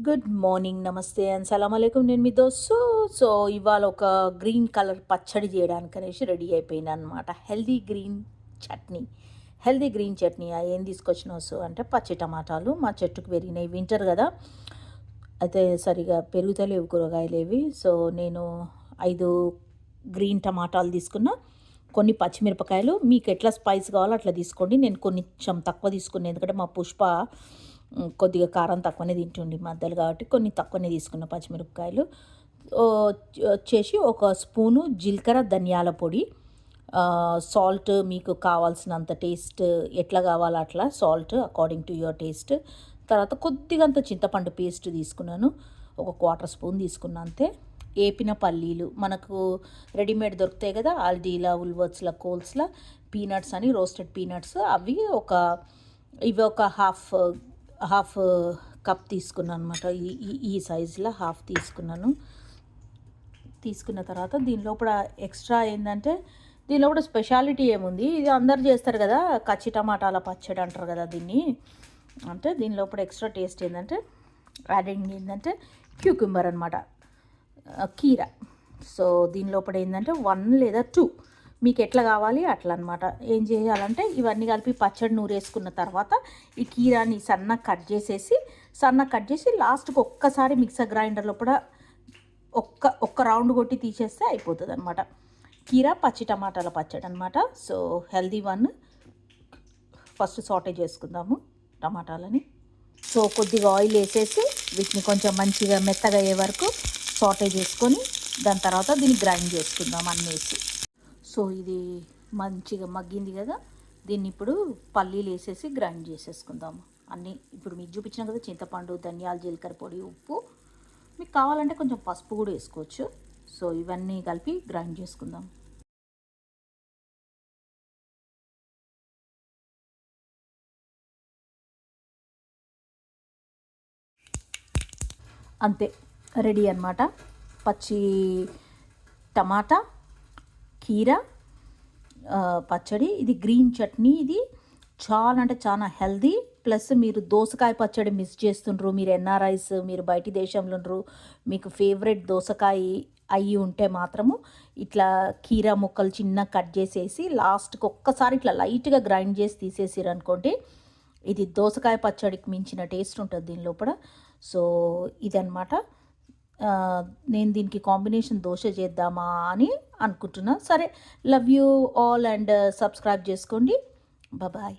Good morning, నమస్తే and సలాం అలైకుం. నేను మీ దోస్తు. సో ఇవాళ ఒక గ్రీన్ కలర్ పచ్చడి చేయడానికి అనేసి రెడీ అయిపోయినా అనమాట. చట్నీ హెల్దీ గ్రీన్ చట్నీ ఏం తీసుకొచ్చినావు సో అంటే పచ్చి టమాటాలు మా చెట్టుకు పెరిగినాయి. వింటర్ కదా, అయితే సరిగా పెరుగుతలేవు కూరగాయలేవి. సో నేను 5 గ్రీన్ టమాటాలు తీసుకున్నా, కొన్ని పచ్చిమిరపకాయలు. మీకు ఎట్లా స్పైస్ కావాలో అట్లా తీసుకోండి. నేను కొంచెం తక్కువ తీసుకున్నాను, ఎందుకంటే మా పుష్ప కొద్దిగా కారం తక్కువనే తింటుండి మధ్యలో, కాబట్టి కొన్ని తక్కువనే తీసుకున్న పచ్చిమిరపకాయలు. వచ్చేసి ఒక స్పూను జీలకర్ర ధనియాల పొడి, సాల్ట్ మీకు కావాల్సినంత, టేస్ట్ ఎట్లా కావాలో అట్లా salt according to your taste. తర్వాత కొద్దిగంత చింతపండు పేస్ట్ తీసుకున్నాను, ఒక 1/4 స్పూన్ తీసుకున్నా అంతే. ఏపిన పల్లీలు మనకు రెడీమేడ్ దొరుకుతాయి కదా, ఆల్డీలా, ఉల్వర్స్లా, కోల్స్లా పీనట్స్ అని, రోస్టెడ్ పీనట్స్. ఇవి ఒక హాఫ్ కప్ తీసుకున్నాను అనమాట. ఈ సైజులో హాఫ్ తీసుకున్నాను. తీసుకున్న తర్వాత దీనిలో కూడా ఎక్స్ట్రా ఏంటంటే, దీనిలో కూడా స్పెషాలిటీ ఏముంది, ఇది అందరు చేస్తారు కదా, కచ్చి టమాటాల పచ్చడి అంటారు కదా దీన్ని. అంటే దీనిలో కూడా ఎక్స్ట్రా టేస్ట్ ఏంటంటే, యాడింగ్ ఏంటంటే క్యూకుంబర్ అనమాట, కీర. సో దీని లోపల ఏంటంటే 1 లేదా 2 మీకు ఎట్లా కావాలి అట్లా అనమాట. ఏం చేయాలంటే ఇవన్నీ కలిపి పచ్చడి నూరేసుకున్న తర్వాత ఈ కీరాని సన్నగా కట్ చేసి లాస్ట్కి ఒక్కసారి మిక్సర్ గ్రైండర్లో కూడా ఒక్క రౌండ్ కొట్టి తీసేస్తే అయిపోతుంది అనమాట. కీర పచ్చి టమాటాల పచ్చడి అనమాట. So healthy one. First Sathe చేసుకుందాము టమాటాలని. సో కొద్దిగా ఆయిల్ వేసేసి వీటిని కొంచెం మంచిగా మెత్తగా అయ్యే వరకు సాటే చేసుకొని, దాని తర్వాత దీన్ని గ్రైండ్ చేసుకుందాం అన్నీ వేసి. సో ఇది మంచిగా మగ్గింది కదా, దీన్ని ఇప్పుడు పల్లీలు వేసేసి గ్రైండ్ చేసేసుకుందాము అన్నీ. ఇప్పుడు మీకు చూపించిన కదా, చింతపండు, ధనియాలు, జీలకర్ర పొడి, ఉప్పు, మీకు కావాలంటే కొంచెం పసుపు కూడా వేసుకోవచ్చు. సో ఇవన్నీ కలిపి గ్రైండ్ చేసుకుందాం. అంతే, రెడీ అన్నమాట. పచ్చి టమాటా కీర పచ్చడి. ఇది గ్రీన్ చట్నీ. ఇది చాలా అంటే చాలా హెల్దీ. ప్లస్ మీరు దోసకాయ పచ్చడి మిస్ చేస్తుండ్రు, మీరు ఎన్ఆర్ఐస్, మీరు బయటి దేశంలో ఉండరు, మీకు ఫేవరెట్ దోసకాయ అయ్యి ఉంటే మాత్రము ఇట్లా కీర ముక్కలు చిన్న కట్ చేసేసి లాస్ట్కి ఒక్కసారి ఇట్లా లైట్గా గ్రైండ్ చేసి తీసేసారు అనుకోండి, ఇది దోసకాయ పచ్చడికి మించిన టేస్ట్ ఉంటుంది దీని లోపల. సో ఇదన్నమాట. నేను దీనికి కాంబినేషన్ దోశ చేద్దామా అని అనుకుంటున్నా. సరే, love you all and subscribe చేసుకోండి. బాయ్.